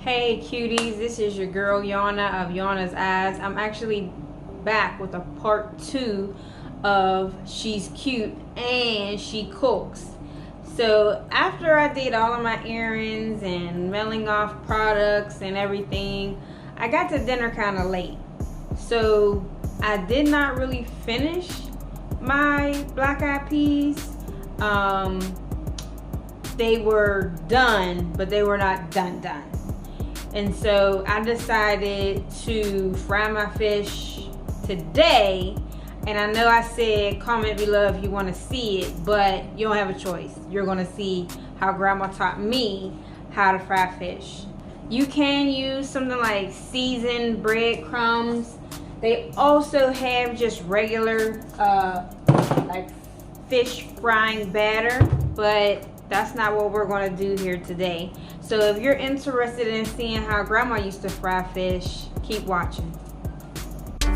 Hey cuties, this is your girl Yana of Yana's Eyes. I'm actually back with a part 2 of She's Cute and She Cooks. So after I did all of my errands and mailing off products and everything, I got to dinner kind of late. So I did not really finish my black eyed peas. They were done, but they were not done. And so I decided to fry my fish today. And I know I said comment below if you want to see it, but you don't have a choice. You're going to see how grandma taught me how to fry fish. You can use something like seasoned breadcrumbs. They also have just regular like fish frying batter, but that's not what we're going to do here today. So if you're interested in seeing how grandma used to fry fish, keep watching.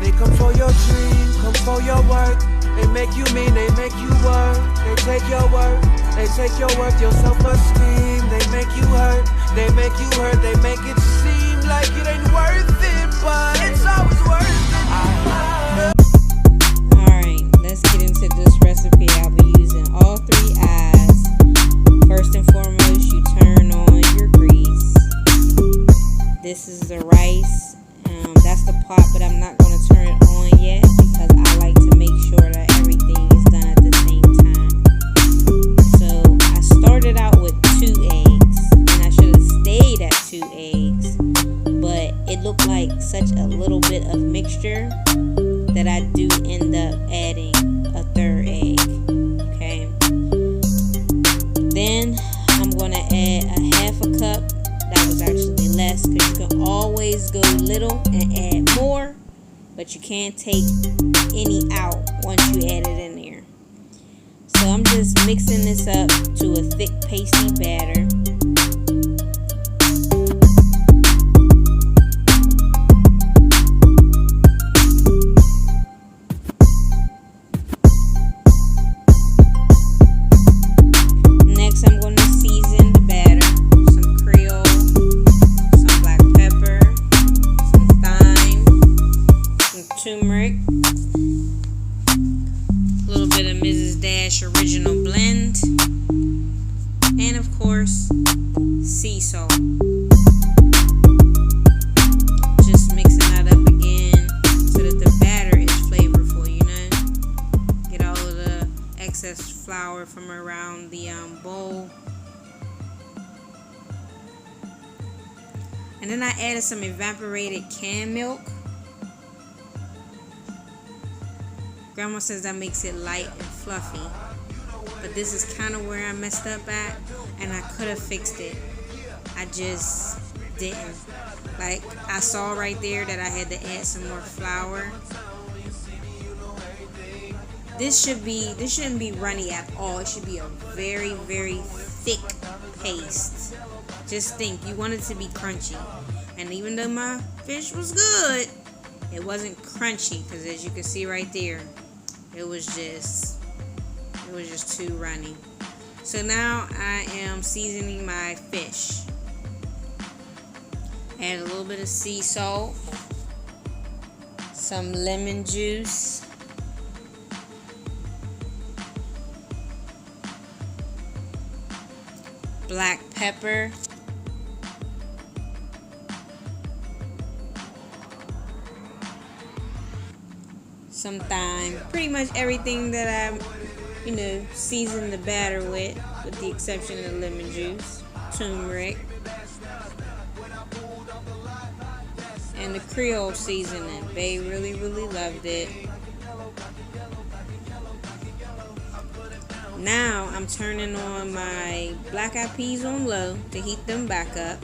They come for your dream, come for your work. They make you mean, they make you work. They take your work, they take your worth, your self-esteem. They make you hurt, they make you hurt. They make it seem like it ain't worth it, but it's always worth it. Alright, let's get into this recipe. I'll be using all 3 eyes. First and foremost, you turn on your grease. This is the rice. That's the pot, but I'm not going to turn it on yet because I like to make sure that everything is done at the same time. So I started out with 2 eggs, and I should have stayed at 2 eggs, but it looked like such a little bit of mixture that I do end up adding a 3rd egg. Okay. Then I'm going to add a half a cup. That was actually less because you can always go little and add more, but you can't take any out once you add it in there. So I'm just mixing this up to a thick pasty batter. Turmeric, a little bit of Mrs. Dash original blend, and of course sea salt. Just mixing that up again so that the batter is flavorful, you know. Get all of the excess flour from around the bowl. And then I added some evaporated canned milk. Grandma says that makes it light and fluffy, but this is kind of where I messed up at, and I could have fixed it. I just didn't. Like, I saw right there that I had to add some more flour. This shouldn't be runny at all. It should be a very, very thick paste. Just think, you want it to be crunchy. And even though my fish was good, it wasn't crunchy, because as you can see right there, it was just too runny. So now I am seasoning my fish. Add a little bit of sea salt, some lemon juice, black pepper, some thyme, pretty much everything that I, seasoned the batter with the exception of the lemon juice, turmeric, and the Creole seasoning. They really, really loved it. Now I'm turning on my black eyed peas on low to heat them back up,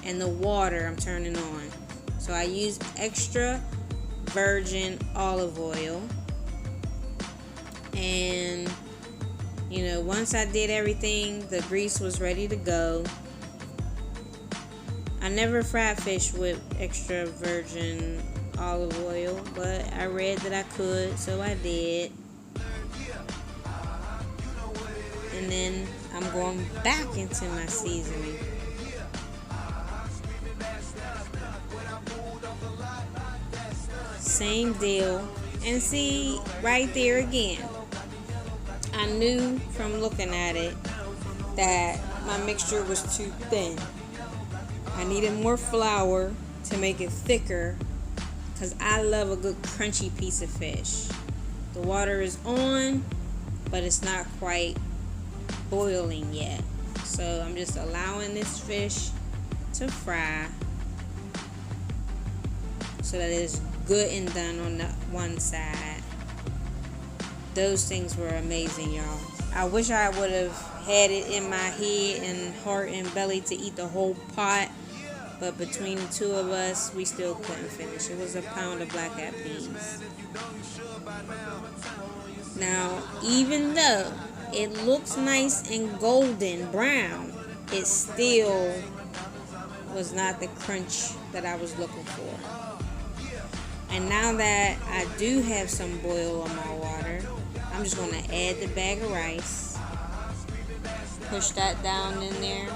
and the water I'm turning on. So I use extra virgin olive oil, and once I did everything, the grease was ready to go. I never fried fish with extra virgin olive oil, but I read that I could, so I did. And then I'm going back into my seasoning. same deal. And see, right there again, I knew from looking at it that my mixture was too thin. I needed more flour to make it thicker, because I love a good crunchy piece of fish. The water is on, but it's not quite boiling yet. So I'm just allowing this fish to fry so that it's good and done on the one side. Those things were amazing, y'all. I wish I would have had it in my head and heart and belly to eat the whole pot, but between the two of us, we still couldn't finish. It was a pound of black eyed peas. Now, even though it looks nice and golden brown, it still was not the crunch that I was looking for. And now that I do have some boil on my water, I'm just going to add the bag of rice. Push that down in there.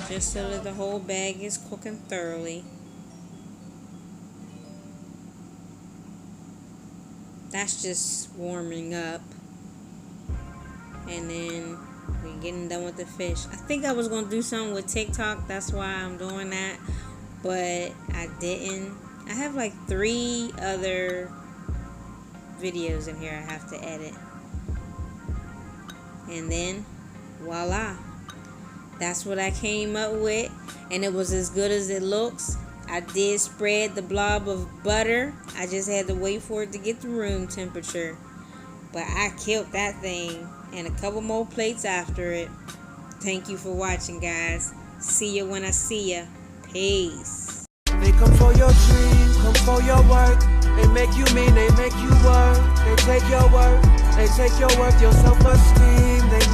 Just so that the whole bag is cooking thoroughly. That's just warming up. And then we're getting done with the fish. I think I was going to do something with TikTok. That's why I'm doing that. But I didn't. I have like 3 other videos in here I have to edit. And then, voila. That's what I came up with. And it was as good as it looks. I did spread the blob of butter. I just had to wait for it to get to room temperature. But I killed that thing. And a couple more plates after it. Thank you for watching, guys. See you when I see ya. Peace. They come for your dream, come for your work. They make you mean, they make you work. They take your work, your self-esteem. They